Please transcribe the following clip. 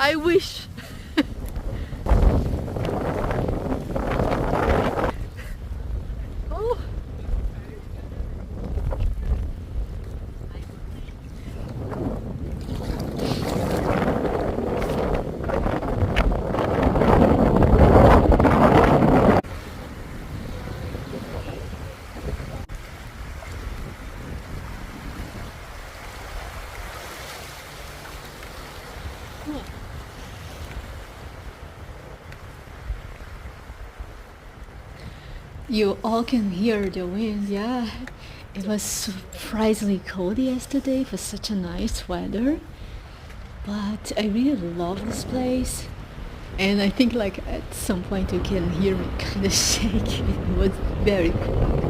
I wish. Oh. You all can hear the wind, yeah. It was surprisingly cold yesterday for such a nice weather. But I really love this place. And I think like at some point you can hear me kind of shake. It was very cool.